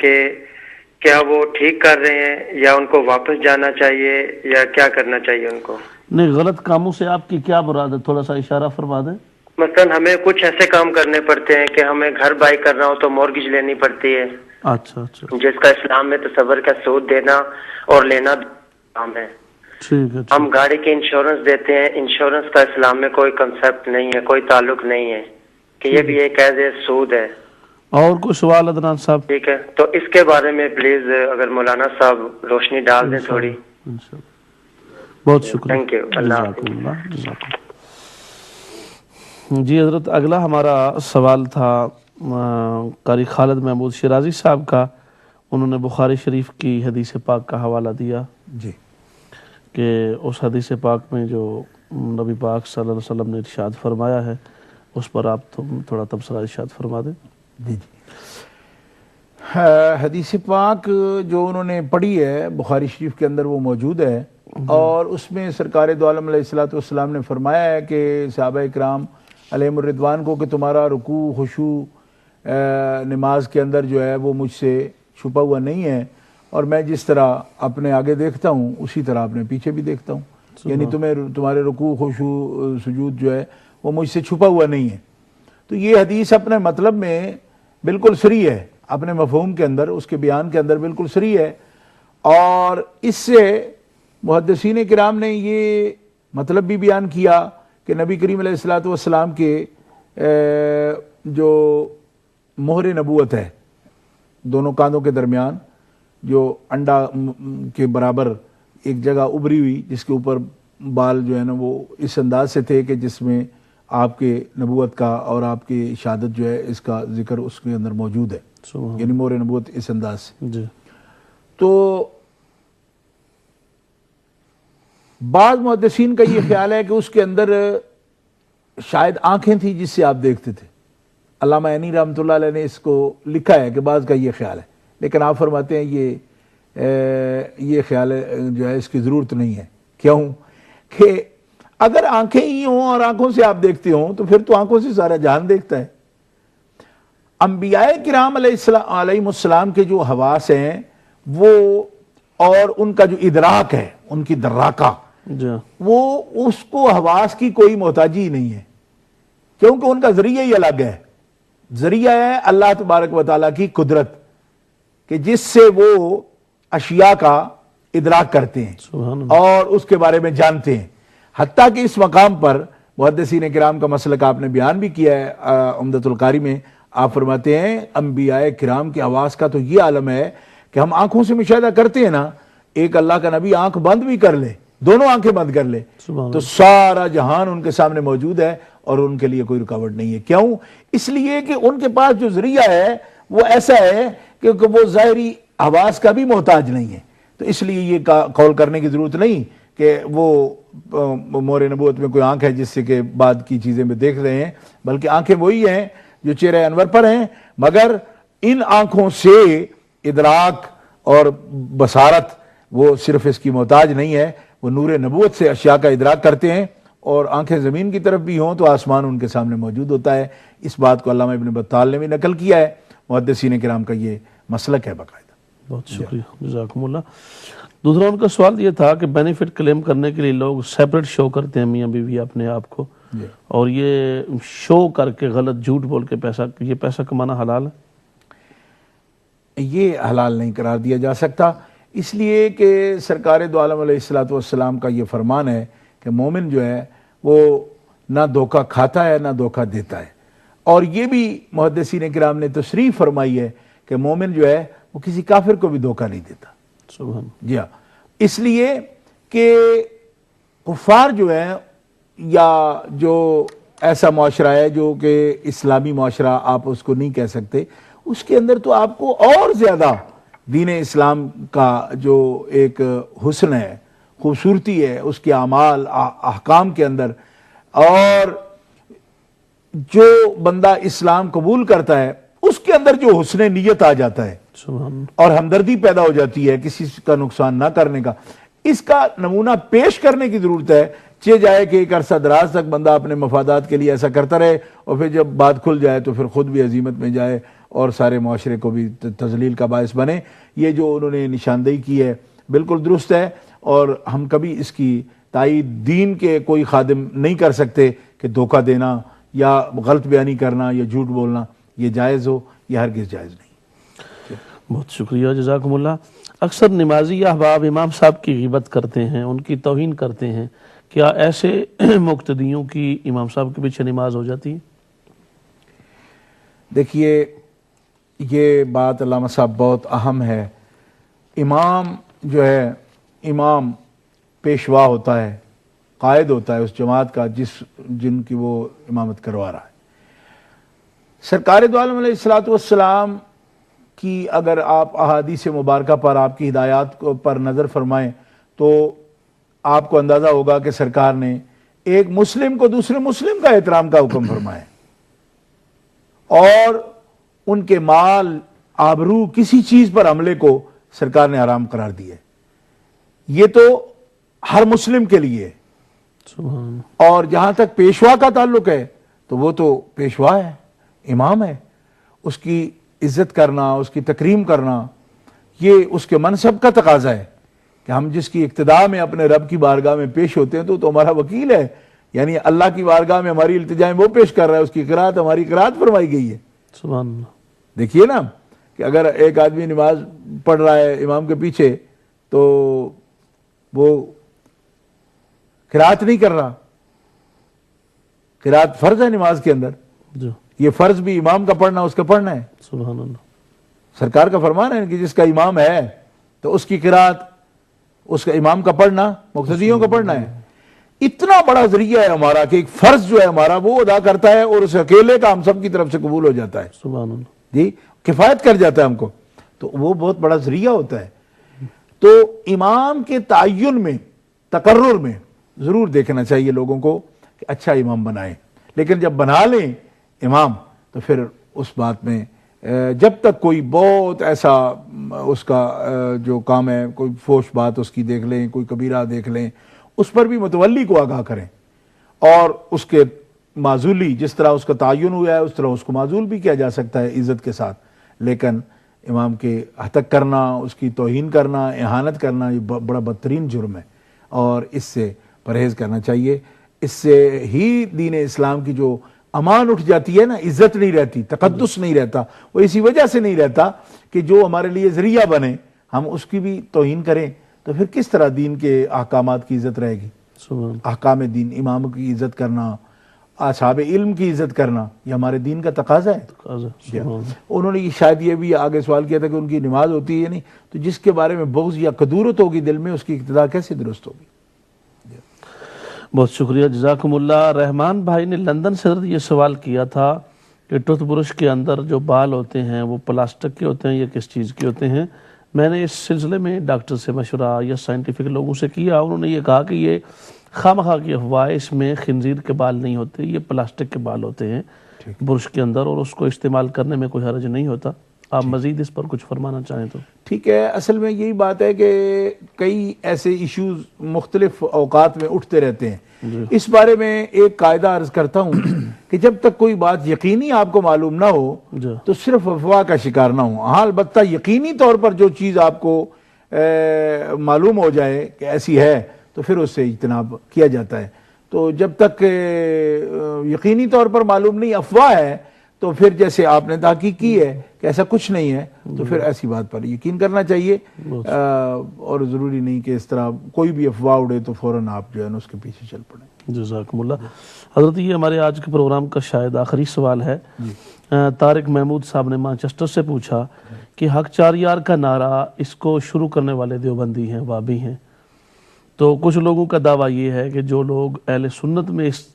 کہ کیا وہ ٹھیک کر رہے ہیں یا ان کو واپس جانا چاہیے یا کیا کرنا چاہیے ان کو؟ نہیں، غلط کاموں سے آپ کی کیا مراد ہے؟ تھوڑا سا اشارہ فرما دیں۔ مثلا ہمیں کچھ ایسے کام کرنے پڑتے ہیں کہ ہمیں گھر بائی کرنا ہو تو مورگیج لینی پڑتی ہے، اچھا اچھا، جس کا اسلام میں تصور کا سود دینا اور لینا کام ہے۔ ٹھیک ہے، ہم گاڑی کی انشورنس دیتے ہیں، انشورنس کا اسلام میں کوئی کنسپٹ نہیں ہے، کوئی تعلق نہیں ہے کہ یہ بھی ایک ایز اے سود ہے۔ اور کوئی سوال عدنان صاحب؟ ٹھیک ہے، تو اس کے بارے میں پلیز اگر مولانا صاحب روشنی ڈال دیں تھوڑی۔ بہت شکریہ، تھینک یو، اللہ جزاکم اللہ، جزاکم۔ جی حضرت، اگلا ہمارا سوال تھا قاری خالد محمود شیرازی صاحب کا۔ انہوں نے بخاری شریف کی حدیث پاک کا حوالہ دیا جی کہ اس حدیث پاک میں جو نبی پاک صلی اللہ علیہ وسلم نے ارشاد فرمایا ہے اس پر آپ تھوڑا تبصرہ ارشاد فرما دیں۔ جی حدیث پاک جو انہوں نے پڑھی ہے بخاری شریف کے اندر وہ موجود ہے، اور اس میں سرکار دو عالم علیہ السلام نے فرمایا ہے کہ صحابہ اکرام علیہم الرضوان کو کہ تمہارا رکوع خشوع نماز کے اندر جو ہے وہ مجھ سے چھپا ہوا نہیں ہے، اور میں جس طرح اپنے آگے دیکھتا ہوں اسی طرح اپنے پیچھے بھی دیکھتا ہوں، یعنی تمہارے رکوع خشوع سجود جو ہے وہ مجھ سے چھپا ہوا نہیں ہے۔ تو یہ حدیث اپنے مطلب میں بالکل صریح ہے، اپنے مفہوم کے اندر، اس کے بیان کے اندر بالکل صریح ہے، اور اس سے محدثین کرام نے یہ مطلب بھی بیان کیا کہ نبی کریم علیہ السلام کے جو مہر نبوت ہے دونوں کاندھوں کے درمیان، جو انڈا کے برابر ایک جگہ ابری ہوئی جس کے اوپر بال جو ہے نا وہ اس انداز سے تھے کہ جس میں آپ کے نبوت کا اور آپ کی شہادت جو ہے اس کا ذکر اس کے اندر موجود ہے، یعنی مہر نبوت اس انداز سے۔ جی، تو بعض محدثین کا یہ خیال ہے کہ اس کے اندر شاید آنکھیں تھیں جس سے آپ دیکھتے تھے۔ علامہ عینی رحمۃ اللہ علیہ نے اس کو لکھا ہے کہ بعض کا یہ خیال ہے، لیکن آپ فرماتے ہیں یہ خیال جو ہے اس کی ضرورت نہیں ہے۔ کیوں؟ کہ اگر آنکھیں ہی ہوں اور آنکھوں سے آپ دیکھتے ہوں تو پھر تو آنکھوں سے سارا جہان دیکھتا ہے۔ انبیاء کرام علیہ السلام کے جو حواس ہیں وہ اور ان کا جو ادراک ہے، ان کی دراکہ، وہ اس کو حواس کی کوئی محتاجی نہیں ہے، کیونکہ ان کا ذریعہ ہی الگ ہے۔ ذریعہ ہے اللہ تبارک و تعالیٰ کی قدرت، کہ جس سے وہ اشیاء کا ادراک کرتے ہیں اور اس کے بارے میں جانتے ہیں۔ حتیٰ کہ اس مقام پر محدثین کرام کا مسلک آپ نے بیان بھی کیا ہے عمدۃ القاری میں۔ آپ فرماتے ہیں انبیاء کرام کے حواس کا تو یہ عالم ہے کہ ہم آنکھوں سے مشاہدہ کرتے ہیں نا، ایک اللہ کا نبی آنکھ بند بھی کر لے، دونوں آنکھیں بند کر لے تو سارا جہان ان کے سامنے موجود ہے اور ان کے لیے کوئی رکاوٹ نہیں ہے۔ کیوں؟ اس لیے کہ ان کے پاس جو ذریعہ ہے وہ ایسا ہے کہ وہ ظاہری حواس کا بھی محتاج نہیں ہے۔ تو اس لیے یہ قول کرنے کی ضرورت نہیں کہ وہ مہر نبوت میں کوئی آنکھ ہے جس سے کہ بعد کی چیزیں میں دیکھ رہے ہیں، بلکہ آنکھیں وہی ہیں جو چہرہ انور پر ہیں، مگر ان آنکھوں سے ادراک اور بصارت وہ صرف اس کی محتاج نہیں ہے، وہ نور نبوت سے اشیاء کا ادراک کرتے ہیں، اور آنکھیں زمین کی طرف بھی ہوں تو آسمان ان کے سامنے موجود ہوتا ہے۔ اس بات کو علامہ ابن بطال نے بھی نقل کیا ہے، محدثین کرام کا یہ مسلک ہے باقاعدہ۔ بہت شکریہ، جزاکم اللہ۔ دوسرا ان کا سوال یہ تھا کہ بینیفٹ کلیم کرنے کے لیے لوگ سیپریٹ شو کرتے ہیں میاں بیوی اپنے آپ کو، اور یہ شو کر کے غلط جھوٹ بول کے پیسہ کمانا حلال ہے؟ یہ حلال نہیں قرار دیا جا سکتا، اس لیے کہ سرکار دو عالم علیہ السلام کا یہ فرمان ہے کہ مومن جو ہے وہ نہ دھوکہ کھاتا ہے نہ دھوکہ دیتا ہے، اور یہ بھی محدثین کرام نے تصریح فرمائی ہے کہ مومن جو ہے وہ کسی کافر کو بھی دھوکہ نہیں دیتا۔ جی ہاں، اس لیے کہ کفار جو ہیں یا جو ایسا معاشرہ ہے جو کہ اسلامی معاشرہ آپ اس کو نہیں کہہ سکتے، اس کے اندر تو آپ کو اور زیادہ دین اسلام کا جو ایک حسن ہے، خوبصورتی ہے اس کے اعمال احکام کے اندر، اور جو بندہ اسلام قبول کرتا ہے اس کے اندر جو حسن نیت آ جاتا ہے اور ہمدردی پیدا ہو جاتی ہے کسی کا نقصان نہ کرنے کا، اس کا نمونہ پیش کرنے کی ضرورت ہے۔ چہ جائے کہ ایک عرصہ دراز تک بندہ اپنے مفادات کے لیے ایسا کرتا رہے اور پھر جب بات کھل جائے تو پھر خود بھی عزیمت میں جائے اور سارے معاشرے کو بھی تذلیل کا باعث بنے. یہ جو انہوں نے نشاندہی کی ہے بالکل درست ہے، اور ہم کبھی اس کی تائید دین کے کوئی خادم نہیں کر سکتے کہ دھوکہ دینا یا غلط بیانی کرنا یا جھوٹ بولنا یہ جائز ہو، یہ ہرگز جائز نہیں. بہت شکریہ، جزاکم اللہ. اکثر نمازی احباب امام صاحب کی غیبت کرتے ہیں، ان کی توہین کرتے ہیں، کیا ایسے مقتدیوں کی امام صاحب کے پیچھے نماز ہو جاتی ہے؟ دیکھیے یہ بات علامہ صاحب بہت اہم ہے. امام جو ہے، امام پیشوا ہوتا ہے، قائد ہوتا ہے اس جماعت کا جن کی وہ امامت کروا رہا ہے. سرکار دو عالم علیہ الصلوۃ والسلام کی اگر آپ احادیث مبارکہ پر، آپ کی ہدایات پر نظر فرمائیں تو آپ کو اندازہ ہوگا کہ سرکار نے ایک مسلم کو دوسرے مسلم کا احترام کا حکم فرمایا، اور ان کے مال، آبرو، کسی چیز پر حملے کو سرکار نے حرام قرار دیا ہے. یہ تو ہر مسلم کے لیے. سبحان. اور جہاں تک پیشوا کا تعلق ہے تو وہ تو پیشوا ہے، امام ہے. اس کی عزت کرنا، اس کی تکریم کرنا، یہ اس کے منصب کا تقاضا ہے کہ ہم جس کی اقتداء میں اپنے رب کی بارگاہ میں پیش ہوتے ہیں تو ہمارا وکیل ہے. یعنی اللہ کی بارگاہ میں ہماری التجائیں وہ پیش کر رہا ہے، اس کی قرات ہماری قرات فرمائی گئی ہے. سبحان اللہ. دیکھیے نا کہ اگر ایک آدمی نماز پڑھ رہا ہے امام کے پیچھے تو وہ قرات نہیں کر رہا. قرات فرض ہے نماز کے اندر، جو یہ فرض بھی امام کا پڑھنا اس کا پڑھنا ہے. سبحان اللہ. سرکار کا فرمان ہے کہ جس کا امام ہے تو اس کی قرات، اس کا امام کا پڑھنا مقتدیوں کا پڑھنا ہے. اتنا بڑا ذریعہ ہے ہمارا کہ ایک فرض جو ہے ہمارا وہ ادا کرتا ہے، اور اس اکیلے کا ہم سب کی طرف سے قبول ہو جاتا ہے. سبحان اللہ. جی کفایت کر جاتا ہے ہم کو، تو وہ بہت بڑا ذریعہ ہوتا ہے. تو امام کے تعین میں، تقرر میں ضرور دیکھنا چاہیے لوگوں کو کہ اچھا امام بنائیں. لیکن جب بنا لیں امام تو پھر اس بات میں جب تک کوئی بہت ایسا اس کا جو کام ہے، کوئی فوش بات اس کی دیکھ لیں، کوئی کبیرہ دیکھ لیں، اس پر بھی متولی کو آگاہ کریں، اور اس کے معزولی جس طرح اس کا تعین ہوا ہے اس طرح اس کو معزول بھی کیا جا سکتا ہے عزت کے ساتھ. لیکن امام کے ہتک کرنا، اس کی توہین کرنا، اہانت کرنا یہ بڑا بدترین جرم ہے، اور اس سے پرہیز کرنا چاہیے. اس سے ہی دین اسلام کی جو امان اٹھ جاتی ہے نا، عزت نہیں رہتی، تقدس نہیں رہتا. وہ اسی وجہ سے نہیں رہتا کہ جو ہمارے لیے ذریعہ بنے ہم اس کی بھی توہین کریں، تو پھر کس طرح دین کے احکامات کی عزت رہے گی. احکام دین، امام کی عزت کرنا، اصحاب علم کی عزت کرنا یہ ہمارے دین کا تقاضا ہے. انہوں نے شاید یہ بھی آگے سوال کیا تھا کہ ان کی نماز ہوتی ہے نہیں، تو جس کے بارے میں بغض یا کدورت ہوگی دل میں، اس کی اقتداء کیسے درست ہوگی. بہت شکریہ، جزاکم اللہ. رحمان بھائی نے لندن سے یہ سوال کیا تھا کہ ٹوتھ برش کے اندر جو بال ہوتے ہیں وہ پلاسٹک کے ہوتے ہیں یا کس چیز کے ہوتے ہیں. میں نے اس سلسلے میں ڈاکٹر سے مشورہ یا سائنٹیفک لوگوں سے کیا. انہوں نے یہ کہا کہ یہ خواہ کی افواہ، اس میں خنزیر کے بال نہیں ہوتے، یہ پلاسٹک کے بال ہوتے ہیں برش کے اندر، اور اس کو استعمال کرنے میں کوئی حرج نہیں ہوتا. آپ مزید اس پر کچھ فرمانا چاہیں تو. ٹھیک ہے. اصل میں یہی بات ہے کہ کئی ایسے ایشوز مختلف اوقات میں اٹھتے رہتے ہیں. اس بارے میں ایک قاعدہ عرض کرتا ہوں کہ جب تک کوئی بات یقینی آپ کو معلوم نہ ہو تو صرف افواہ کا شکار نہ ہو. ہاں البتہ یقینی طور پر جو چیز آپ کو معلوم ہو جائے کہ ایسی ہے تو پھر اس سے اجتناب کیا جاتا ہے. تو جب تک یقینی طور پر معلوم نہیں، افواہ ہے، تو پھر جیسے آپ نے تحقیق کی ہے کہ ایسا کچھ نہیں ہے تو پھر ایسی بات پر یقین کرنا چاہیے، اور ضروری نہیں کہ اس طرح کوئی بھی افواہ اڑے تو فوراً آپ جو ہے نا اس کے پیچھے چل پڑیں. جزاکم اللہ. حضرت یہ ہمارے آج کے پروگرام کا شاید آخری سوال ہے. طارق محمود صاحب نے مانچسٹر سے پوچھا کہ حق چار یار کا نعرہ، اس کو شروع کرنے والے دیوبندی ہیں، وابی ہیں. تو کچھ لوگوں کا دعویٰ یہ ہے کہ جو لوگ اہل سنت میں اس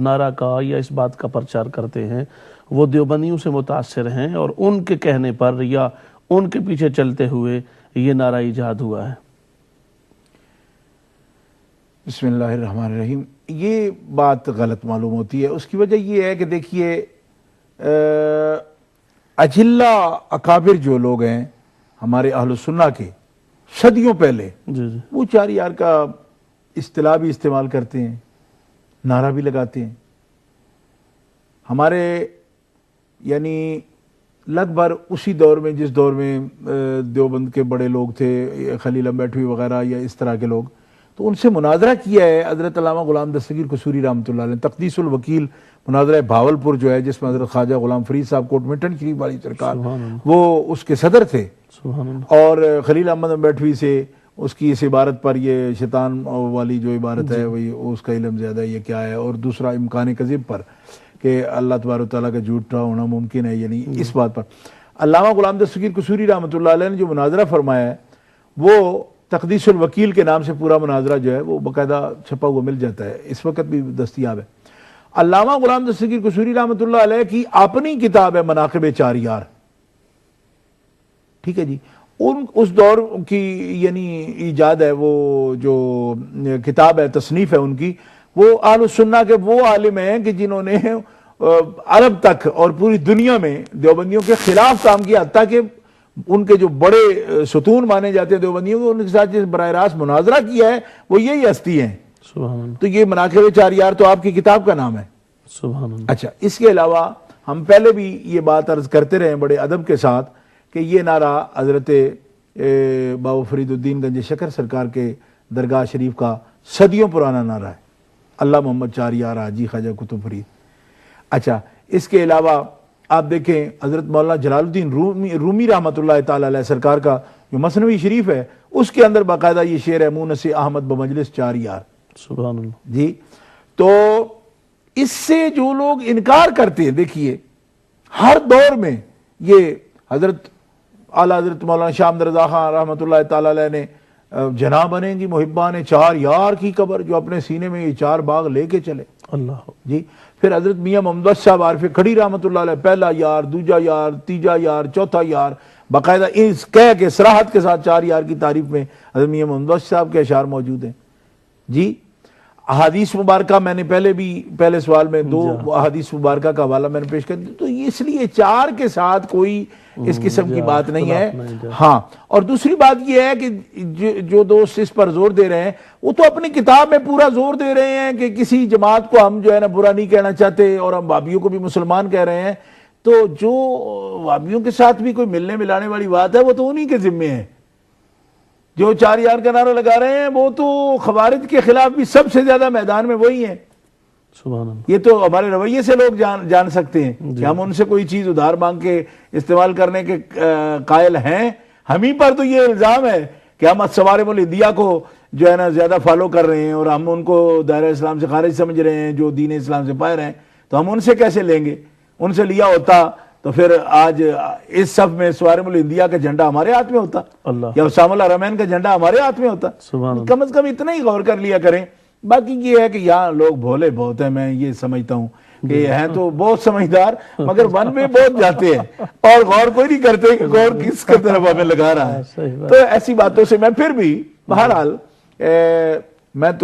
نعرہ کا یا اس بات کا پرچار کرتے ہیں وہ دیوبندیوں سے متاثر ہیں، اور ان کے کہنے پر یا ان کے پیچھے چلتے ہوئے یہ نعرہ ایجاد ہوا ہے. بسم اللہ الرحمن الرحیم. یہ بات غلط معلوم ہوتی ہے. اس کی وجہ یہ ہے کہ دیکھیے اجلہ اکابر جو لوگ ہیں ہمارے اہل سنہ کے صدیوں پہلے، وہ چار یار کا اصطلاح بھی استعمال کرتے ہیں، نعرہ بھی لگاتے ہیں. ہمارے یعنی لگ بھگ اسی دور میں جس دور میں دیوبند کے بڑے لوگ تھے، خلیل امبیٹوی وغیرہ یا اس طرح کے لوگ، تو ان سے مناظرہ کیا ہے حضرت علامہ غلام دستگیر قصوری رحمۃ اللہ علیہ نے۔ تقدیس الوکیل مناظرہ بھاولپور جو ہے، جس میں حضرت خواجہ غلام فرید صاحب کوٹ مٹن شریف والی سرکار وہ اس کے صدر تھے، اور خلیل احمد امبیٹوی سے اس کی اس عبارت پر، یہ شیطان والی جو عبارت ہے وہی اس کا علم زیادہ یہ کیا ہے، اور دوسرا امکان کذب پر کہ اللہ تبارک و تعالیٰ کا جھوٹا ہونا ممکن ہے، یعنی اس بات پر علامہ غلام دستگیر قصوری رحمۃ اللہ علیہ نے جو مناظرہ فرمایا ہے وہ تقدیس الوکیل کے نام سے پورا مناظرہ جو ہے وہ باقاعدہ چھپا ہوا مل جاتا ہے، اس وقت بھی دستیاب ہے۔ علامہ غلام دستگیر قصوری رحمۃ اللہ علیہ کی اپنی کتاب ہے مناقب چار یار، ٹھیک ہے جی، اس دور کی یعنی ایجاد ہے، وہ جو کتاب ہے تصنیف ہے ان کی، وہ اہل السنہ کے وہ عالم ہیں کہ جنہوں نے عرب تک اور پوری دنیا میں دیوبندیوں کے خلاف کام کیا، حتیٰ کہ ان کے جو بڑے ستون مانے جاتے ہیں دیوبندیوں کے، ان کے ساتھ جس براہ راست مناظرہ کیا ہے وہ یہی ہستی ہیں۔ سبحان اللہ۔ تو یہ مناقب چار یار تو آپ کی کتاب کا نام ہے۔ سبحان اللہ۔ اچھا، اس کے علاوہ ہم پہلے بھی یہ بات عرض کرتے رہے بڑے ادب کے ساتھ کہ یہ نعرہ حضرت بابا فرید الدین گنج شکر سرکار کے درگاہ شریف کا صدیوں پرانا نعرہ ہے، اللہ محمد چار یار حاجی خواجہ قطب فرید۔ اچھا، اس کے علاوہ آپ دیکھیں حضرت مولانا جلال الدین رومی رحمۃ اللہ تعالی علیہ سرکار کا جو مثنوی شریف ہے، اس کے اندر باقاعدہ یہ شعر ہے، مونس احمد بمجلس چار یار۔ سبحان اللہ جی، تو اس سے جو لوگ انکار کرتے ہیں، دیکھیے ہر دور میں یہ حضرت اعلیٰ حضرت مولانا شاہ احمد رضا خان رحمۃ اللہ تعالی علیہ نے جناح بنیں گی محبان چار یار کی قبر، جو اپنے سینے میں یہ چار باغ لے کے چلے اللہ جی۔ پھر حضرت میاں محمد صاحب عارف کھڑی رحمۃ اللہ علیہ، پہلا یار، دوجا یار، تیجا یار، چوتھا یار، باقاعدہ اس کہہ کے صراحت کے ساتھ چار یار کی تعریف میں حضرت میاں محمد صاحب کے اشعار موجود ہیں جی۔ احادیث مبارکہ میں نے پہلے سوال میں دو احادیث مبارکہ کا حوالہ میں نے پیش کر دیا، تو اس لیے چار کے ساتھ کوئی اس قسم کی بات نہیں ہے۔ ہاں، اور دوسری بات یہ ہے کہ جو دوست اس پر زور دے رہے ہیں وہ تو اپنی کتاب میں پورا زور دے رہے ہیں کہ کسی جماعت کو ہم جو ہے نا برا نہیں کہنا چاہتے، اور ہم وہابیوں کو بھی مسلمان کہہ رہے ہیں، تو جو وہابیوں کے ساتھ بھی کوئی ملنے ملانے والی بات ہے وہ تو انہی کے ذمے ہے۔ جو چار یار کا نعرہ لگا رہے ہیں وہ تو خوارج کے خلاف بھی سب سے زیادہ میدان میں وہی ہیں۔ سبحان اللہ۔ یہ تو ہمارے رویے سے لوگ جان سکتے ہیں کہ ہم ان سے کوئی چیز ادھار مانگ کے استعمال کرنے کے قائل ہیں۔ ہمیں پر تو یہ الزام ہے کہ ہم سوارم الہدیہ کو جو ہے نا زیادہ فالو کر رہے ہیں، اور ہم ان کو دائرہ اسلام سے خارج سمجھ رہے ہیں، جو دین اسلام سے باہر ہیں، تو ہم ان سے کیسے لیں گے؟ ان سے لیا ہوتا تو پھر آج اس صف میں سوارم الہدیہ کا جھنڈا ہمارے ہاتھ میں ہوتا، یا اسامہ الحرمین کا جھنڈا ہمارے ہاتھ میں ہوتا۔ کم از کم اتنا ہی غور کر لیا کریں۔ باقی یہ ہے کہ یہاں لوگ بھولے بہت ہیں، میں یہ سمجھتا ہوں کہ ہیں تو بہت سمجھدار، مگر ون میں بہت جاتے ہیں اور غور کوئی نہیں کرتے کہ غور کس کی طرف ہمیں لگا رہا ہے۔ تو ایسی باتوں سے میں پھر بھی بہرحال میں تو